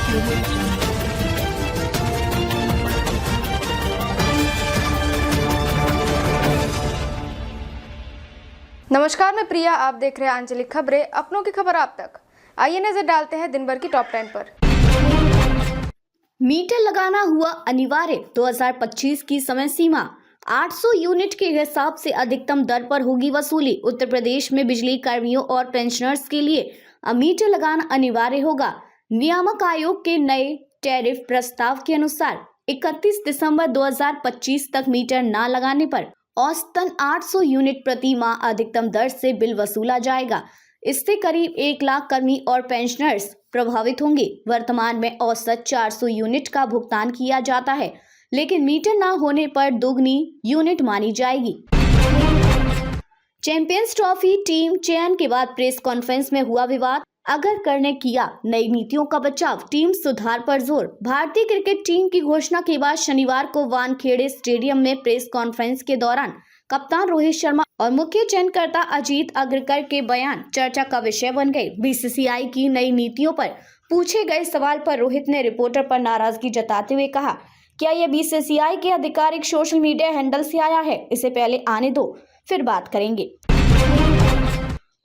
नमस्कार, मैं प्रिया। आप देख रहे हैं आंचलिक खबरें, अपनों की खबर आप तक। आइए नजर डालते हैं दिन भर की टॉप 10 पर। मीटर लगाना हुआ अनिवार्य। 2025 की समय सीमा 800 यूनिट के हिसाब से अधिकतम दर पर होगी वसूली। उत्तर प्रदेश में बिजली कर्मियों और पेंशनर्स के लिए अब मीटर लगाना अनिवार्य होगा। नियामक आयोग के नए टैरिफ प्रस्ताव के अनुसार 31 दिसंबर 2025 तक मीटर न लगाने पर औसतन 800 यूनिट प्रति माह अधिकतम दर से बिल वसूला जाएगा। इससे करीब 1 लाख कर्मी और पेंशनर्स प्रभावित होंगे। वर्तमान में औसत 400 यूनिट का भुगतान किया जाता है, लेकिन मीटर न होने पर दोगुनी यूनिट मानी जाएगी। चैंपियंस ट्रॉफी टीम चयन के बाद प्रेस कॉन्फ्रेंस में हुआ विवाद। अगर करने किया नई नीतियों का बचाव, टीम सुधार पर जोर। भारतीय क्रिकेट टीम की घोषणा के बाद शनिवार को वानखेड़े स्टेडियम में प्रेस कॉन्फ्रेंस के दौरान कप्तान रोहित शर्मा और मुख्य चयनकर्ता अजीत अग्रकर के बयान चर्चा का विषय बन गए। बीसीसीआई की नई नीतियों पर पूछे गए सवाल पर रोहित ने रिपोर्टर पर नाराजगी जताते हुए कहा, क्या यह बीसीसीआई के आधिकारिक सोशल मीडिया हैंडल से आया है? इसे पहले आने दो, फिर बात करेंगे।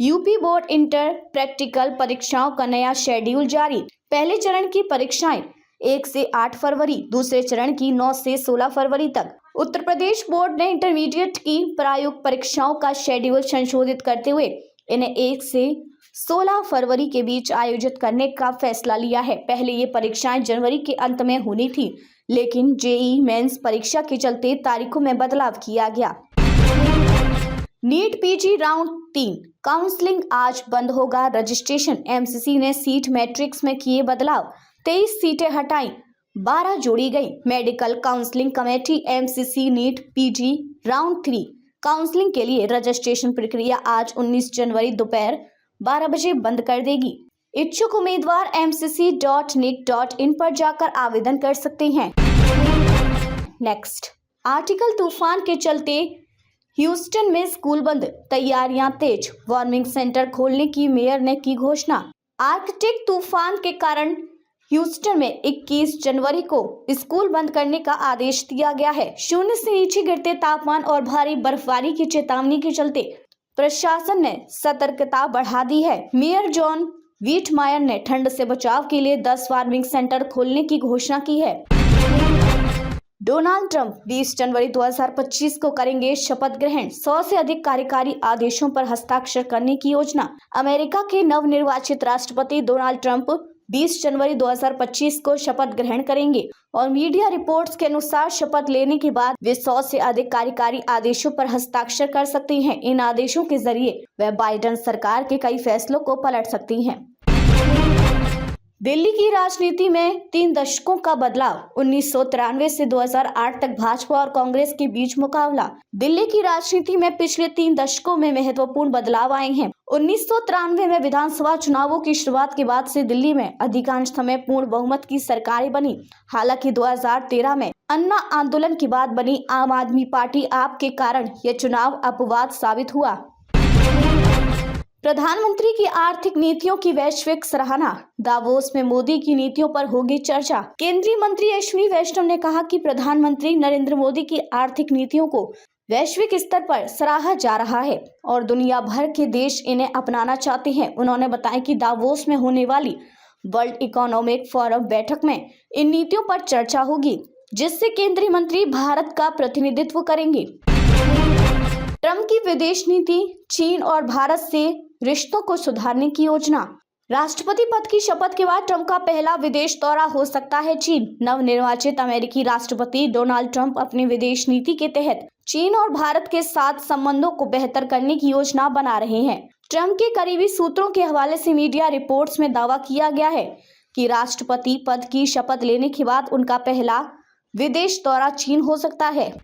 यूपी बोर्ड इंटर प्रैक्टिकल परीक्षाओं का नया शेड्यूल जारी। पहले चरण की परीक्षाएं 1 से 8 फरवरी, दूसरे चरण की 9 से 16 फरवरी तक। उत्तर प्रदेश बोर्ड ने इंटरमीडिएट की प्रायोगिक परीक्षाओं का शेड्यूल संशोधित करते हुए इन्हें 1 से 16 फरवरी के बीच आयोजित करने का फैसला लिया है। पहले ये परीक्षाएं जनवरी के अंत में होनी थी, लेकिन जेईई मेंस परीक्षा के चलते तारीखों में बदलाव किया गया। नीट पीजी राउंड 3 काउंसलिंग आज बंद होगा रजिस्ट्रेशन। एमसीसी ने सीट मैट्रिक्स में किए बदलाव, 23 सीटें हटाई, 12 जोड़ी गई। Medical counselling committee MCC NEET PG round 3 counselling के लिए रजिस्ट्रेशन प्रक्रिया आज 19 जनवरी दोपहर 12 बजे बंद कर देगी। इच्छुक उम्मीदवार mcc.nic.in पर जाकर आवेदन कर सकते हैं। नेक्स्ट, आर्टिकल तूफान के चलते ह्यूस्टन में स्कूल बंद, तैयारियां तेज। वार्मिंग सेंटर खोलने की मेयर ने की घोषणा। आर्कटिक तूफान के कारण ह्यूस्टन में 21 जनवरी को स्कूल बंद करने का आदेश दिया गया है। शून्य से नीचे गिरते तापमान और भारी बर्फबारी की चेतावनी के चलते प्रशासन ने सतर्कता बढ़ा दी है। मेयर जॉन वीटमायर ने ठंड से बचाव के लिए 10 वार्मिंग सेंटर खोलने की घोषणा की है। डोनाल्ड ट्रंप 20 जनवरी 2025 को करेंगे शपथ ग्रहण। 100 से अधिक कार्यकारी आदेशों पर हस्ताक्षर करने की योजना। अमेरिका के नवनिर्वाचित राष्ट्रपति डोनाल्ड ट्रंप 20 जनवरी 2025 को शपथ ग्रहण करेंगे और मीडिया रिपोर्ट्स के अनुसार शपथ लेने के बाद वे 100 से अधिक कार्यकारी आदेशों पर हस्ताक्षर कर सकती हैं। इन आदेशों के जरिए वे बाइडेन सरकार के कई फैसलों को पलट सकती हैं। दिल्ली की राजनीति में 3 दशकों का बदलाव। 1993 से 2008 तक भाजपा और कांग्रेस के बीच मुकाबला। दिल्ली की राजनीति में पिछले 3 दशकों में महत्वपूर्ण बदलाव आए हैं। 1993 में विधानसभा चुनावों की शुरुआत के बाद से दिल्ली में अधिकांश समय पूर्ण बहुमत की सरकारें बनी। हालांकि 2013 में अन्ना आंदोलन के बाद बनी आम आदमी पार्टी आप के कारण यह चुनाव अपवाद साबित हुआ। प्रधानमंत्री की आर्थिक नीतियों की वैश्विक सराहना। दावोस में मोदी की नीतियों पर होगी चर्चा। केंद्रीय मंत्री अश्विनी वैष्णव ने कहा कि प्रधानमंत्री नरेंद्र मोदी की आर्थिक नीतियों को वैश्विक स्तर पर सराहा जा रहा है और दुनिया भर के देश इन्हें अपनाना चाहते हैं। उन्होंने बताया कि दावोस में होने वाली वर्ल्ड इकोनॉमिक फोरम बैठक में इन नीतियों पर चर्चा होगी, जिससे केंद्रीय मंत्री भारत का प्रतिनिधित्व करेंगे। ट्रंप की विदेश नीति, चीन और भारत से रिश्तों को सुधारने की योजना। राष्ट्रपति पद की शपथ के बाद ट्रंप का पहला विदेश दौरा हो सकता है चीन। नवनिर्वाचित अमेरिकी राष्ट्रपति डोनाल्ड ट्रंप अपनी विदेश नीति के तहत चीन और भारत के साथ संबंधों को बेहतर करने की योजना बना रहे हैं। ट्रंप के करीबी सूत्रों के हवाले से मीडिया रिपोर्ट्स में दावा किया गया है कि राष्ट्रपति पद की शपथ लेने के बाद उनका पहला विदेश दौरा चीन हो सकता है।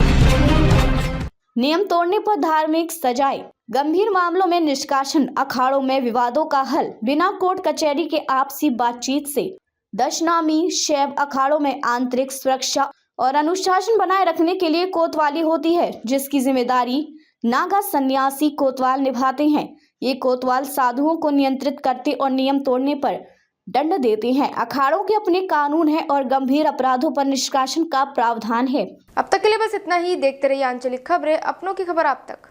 नियम तोड़ने पर धार्मिक सजाएं। गंभीर मामलों में निष्कासन, अखाड़ों में विवादों का हल बिना कोर्ट कचहरी के आपसी बातचीत से। दशनामी शैव अखाड़ों में आंतरिक सुरक्षा और अनुशासन बनाए रखने के लिए कोतवाली होती है, जिसकी जिम्मेदारी नागा सन्यासी कोतवाल निभाते हैं। ये कोतवाल साधुओं को नियंत्रित करते और नियम तोड़ने पर दंड देते हैं। अखाड़ों के अपने कानून हैं और गंभीर अपराधों पर निष्कासन का प्रावधान है। अब तक के लिए बस इतना ही। देखते रहिए आंचलिक खबरें, अपनों की खबर आप तक।